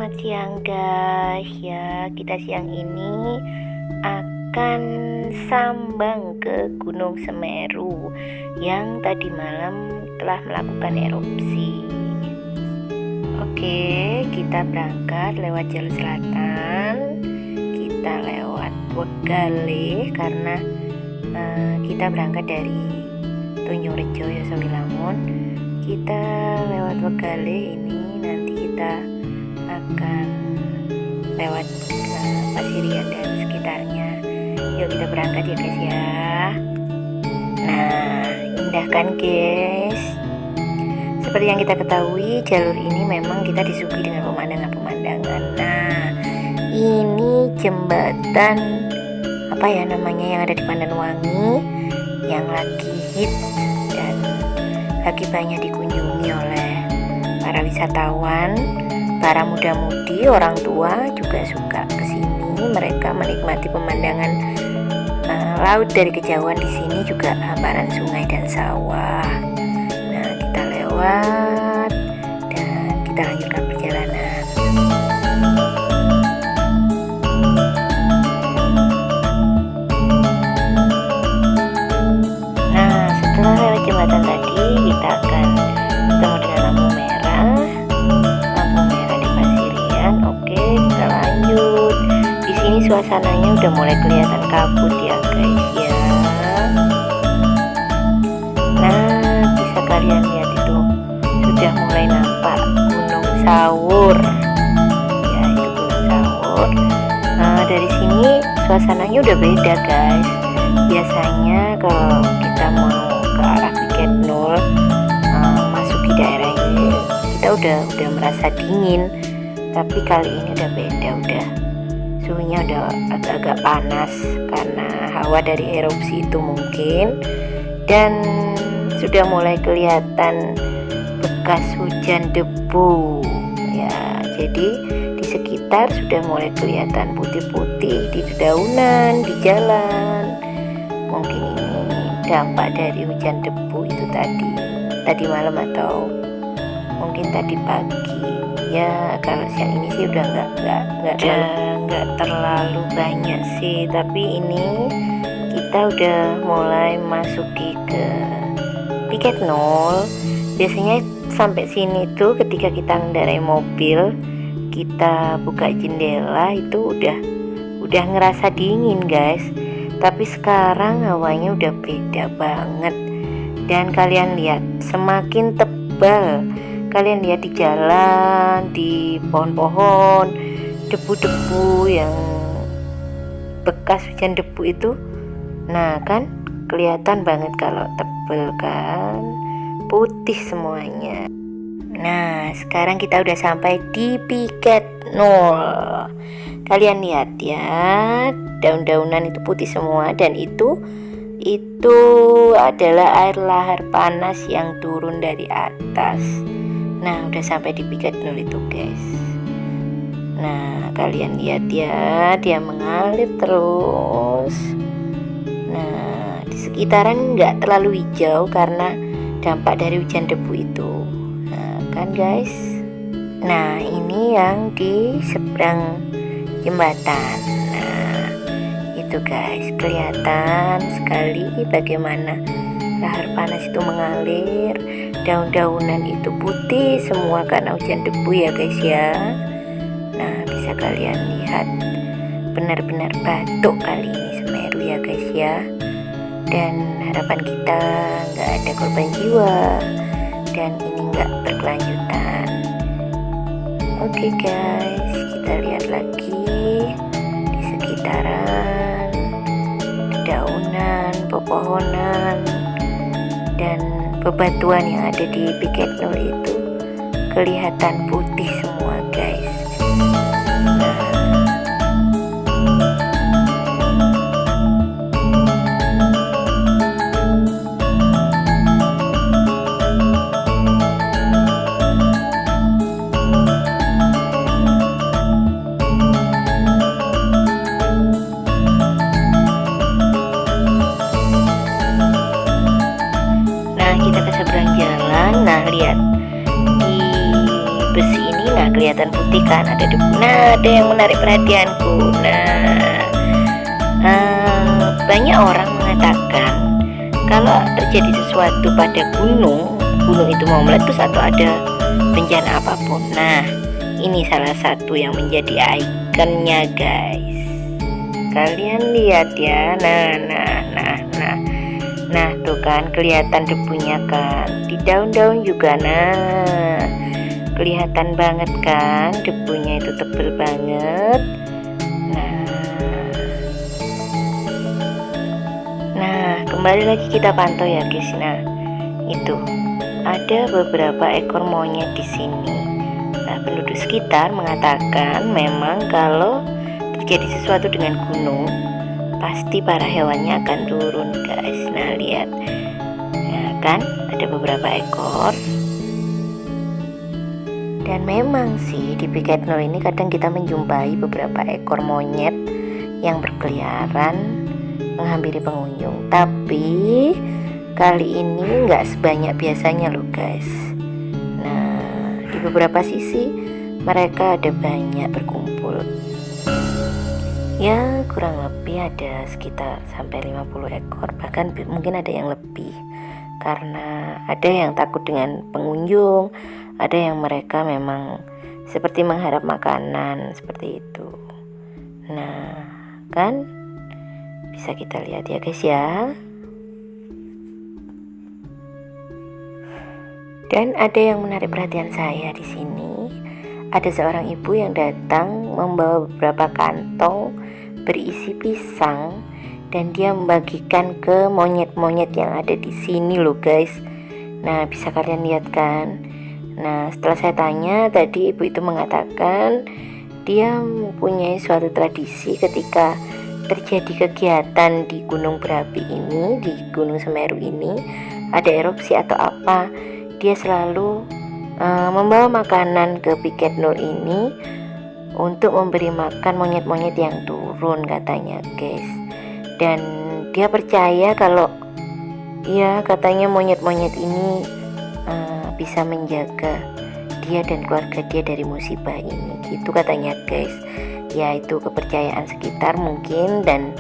Selamat siang guys. Ya, kita siang ini akan sambang ke Gunung Semeru yang tadi malam telah melakukan erupsi. Oke, kita berangkat lewat jalur selatan. Kita lewat Wegale karena kita berangkat dari Tunjungrejo ya Sawilamun. Kita lewat Wegale ini, nanti kita akan lewat Pasirian dan sekitarnya. Yuk kita berangkat ya guys ya. Nah, indah kan guys. Seperti yang kita ketahui, jalur ini memang kita disuguhi dengan pemandangan-pemandangan. Nah, ini jembatan apa ya namanya yang ada di Pandanwangi yang lagi hits dan lagi banyak dikunjungi oleh para wisatawan, para muda-mudi, orang tua juga suka kesini. Mereka menikmati pemandangan laut dari kejauhan. Di sini juga hamparan sungai dan sawah. Nah, kita lewat dan kita lanjutkan perjalanan. Nah, setelah lewat jembatan tadi, kita akan ketemu dengan lampu merah. Oke, kita lanjut. Di sini suasananya udah mulai kelihatan kabut ya guys ya. Nah, bisa kalian lihat itu sudah mulai nampak Gunung Sawur. Ya, itu Gunung Sawur. Nah, dari sini suasananya udah beda guys. Biasanya kalau kita mau ke arah Piket Nul, masuki daerah ini, kita udah merasa dingin. Tapi kali ini udah beda, udah suhunya udah agak-agak panas karena hawa dari erupsi itu mungkin, dan sudah mulai kelihatan bekas hujan debu ya. Jadi di sekitar sudah mulai kelihatan putih-putih di dedaunan, di jalan. Mungkin ini dampak dari hujan debu itu tadi malam atau mungkin tadi pagi. Ya, kalau siang ini sih udah nggak terlalu banyak sih, tapi ini kita udah mulai masuki ke Piket Nul. Biasanya sampai sini tuh ketika kita mengendarai mobil, kita buka jendela itu udah ngerasa dingin guys. Tapi sekarang hawanya udah beda banget, dan kalian lihat semakin tebal. Kalian lihat di jalan, di pohon-pohon, debu-debu yang bekas hujan debu itu. Nah kan kelihatan banget kalau tebel kan, putih semuanya. Nah, sekarang kita udah sampai di Piket Nul. Kalian lihat ya, daun-daunan itu putih semua, dan itu adalah air lahar panas yang turun dari atas. Nah, udah sampai di Piket Nul itu guys. Nah, kalian lihat ya, dia mengalir terus. Nah, di sekitaran nggak terlalu hijau karena dampak dari hujan debu itu. Nah, kan guys. Nah, ini yang di seberang jembatan. Nah, itu guys, kelihatan sekali bagaimana lahar panas itu mengalir. Daun-daunan itu putih semua karena hujan debu ya guys ya. Nah, bisa kalian lihat benar-benar batuk kali ini Semeru ya guys ya. Dan harapan kita nggak ada korban jiwa dan ini nggak berkelanjutan. Oke guys, kita lihat lagi di sekitaran dedaunan, pepohonan, dan bebatuan yang ada di Piket Nul itu kelihatan putih semua guys. Nah, kita ke seberang jalan. Nah, lihat di besi ini Nah, kelihatan putih kan, ada debu. Nah, ada yang menarik perhatianku. Banyak orang mengatakan kalau terjadi sesuatu pada gunung itu mau meletus atau ada bencana apapun. Nah, ini salah satu yang menjadi ikonnya, guys. Kalian lihat ya. Nah, tuh kan kelihatan debunya kan. Di daun-daun juga. Nah, kelihatan banget kan, debunya itu tebel banget. Nah, kembali lagi kita pantau ya, guys. Nah, itu ada beberapa ekor monyet di sini. Nah, penduduk sekitar mengatakan memang kalau terjadi sesuatu dengan gunung, pasti para hewannya akan turun, guys. Nah, lihat. Nah, kan ada beberapa ekor. Dan memang sih di Bukit Nur ini kadang kita menjumpai beberapa ekor monyet yang berkeliaran menghampiri pengunjung. Tapi kali ini nggak sebanyak biasanya loh, guys. Nah, di beberapa sisi mereka ada banyak berkumpul. Ya, kurang lebih ada sekitar sampai 50 ekor, bahkan mungkin ada yang lebih. Karena ada yang takut dengan pengunjung, ada yang mereka memang seperti mengharap makanan seperti itu. Nah, kan bisa kita lihat ya, guys ya. Dan ada yang menarik perhatian saya di sini. Ada seorang ibu yang datang membawa beberapa kantong berisi pisang dan dia membagikan ke monyet-monyet yang ada di sini loh, guys. Nah, bisa kalian lihat kan. Nah, setelah saya tanya tadi, ibu itu mengatakan dia mempunyai suatu tradisi ketika terjadi kegiatan di gunung berapi ini, di Gunung Semeru ini, ada erupsi atau apa, dia selalu membawa makanan ke Bukit Nur ini untuk memberi makan monyet-monyet yang turun, katanya, guys. Dan dia percaya kalau ya, katanya monyet-monyet ini bisa menjaga dia dan keluarga dia dari musibah ini, gitu katanya, guys. Ya, itu kepercayaan sekitar mungkin, dan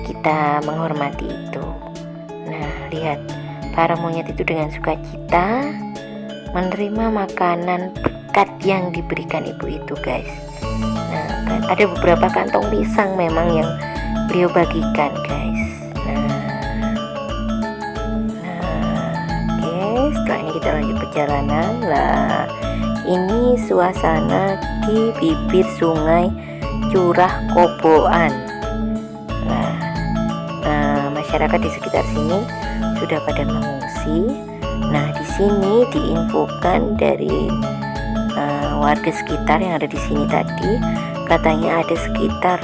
kita menghormati itu. Nah, lihat, para monyet itu dengan sukacita menerima makanan berkat yang diberikan ibu itu, guys. Nah, kan ada beberapa kantong pisang memang yang beliau bagikan, guys. Oke, setelah ini kita lanjut perjalanan. Lah, ini suasana di bibir sungai Curah Koboan. Nah, masyarakat di sekitar sini sudah pada mengungsi. Nah, di sini diinfokan dari warga sekitar yang ada di sini tadi, katanya ada sekitar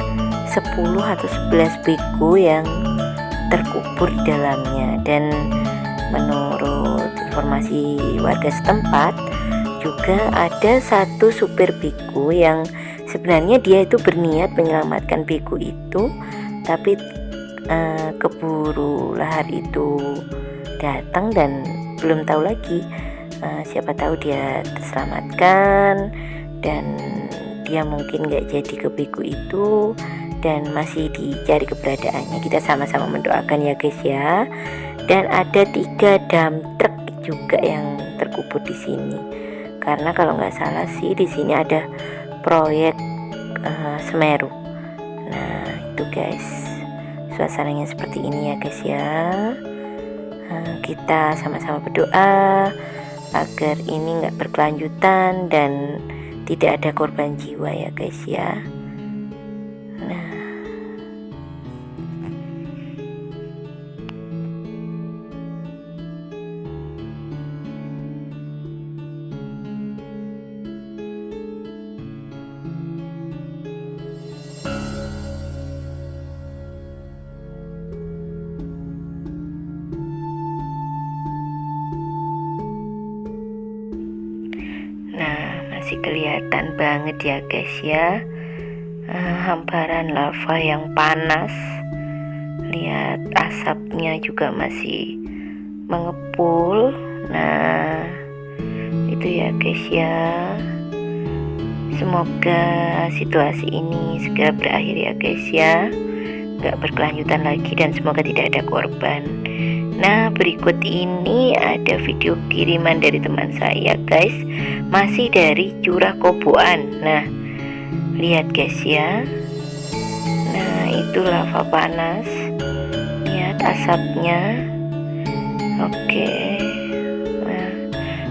10 atau 11 biku yang terkubur di dalamnya. Dan menurut informasi warga setempat, juga ada satu supir biku yang sebenarnya dia itu berniat menyelamatkan biku itu, tapi keburu lahar itu datang dan belum tahu lagi. Siapa tahu dia terselamatkan dan dia mungkin gak jadi ke biku itu dan masih dicari keberadaannya. Kita sama-sama mendoakan ya, guys ya. Dan ada 3 dump truck juga yang terkubur di sini. Karena kalau nggak salah sih di sini ada proyek Semeru. Nah, itu guys, suasananya seperti ini ya, guys ya. Kita sama-sama berdoa agar ini nggak berkelanjutan dan tidak ada korban jiwa ya, guys ya. Masih kelihatan banget ya, guys ya, hamparan lava yang panas. Lihat, asapnya juga masih mengepul. Nah, itu ya, guys ya. Semoga situasi ini segera berakhir ya guys ya, nggak berkelanjutan lagi dan semoga tidak ada korban. Nah, berikut ini ada video kiriman dari teman saya guys, masih dari Curah Koboan. Nah, lihat guys ya. Nah, itu lava panas, lihat asapnya. Oke, nah,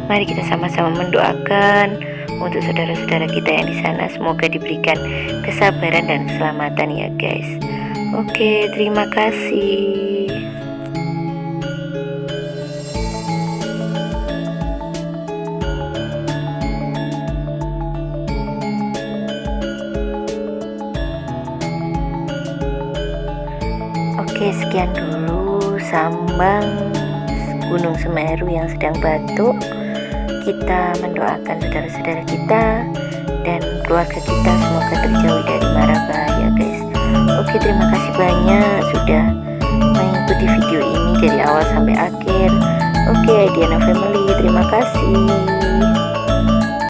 mari kita sama-sama mendoakan untuk saudara-saudara kita yang di sana, semoga diberikan kesabaran dan keselamatan ya guys. Oke, terima kasih. Oke, sekian dulu sambang Gunung Semeru yang sedang batuk. Kita mendoakan saudara-saudara kita dan keluarga kita semoga terjauh dari mara bahaya guys. Oke, terima kasih banyak sudah mengikuti video ini dari awal sampai akhir. Oke, Diana Family, terima kasih.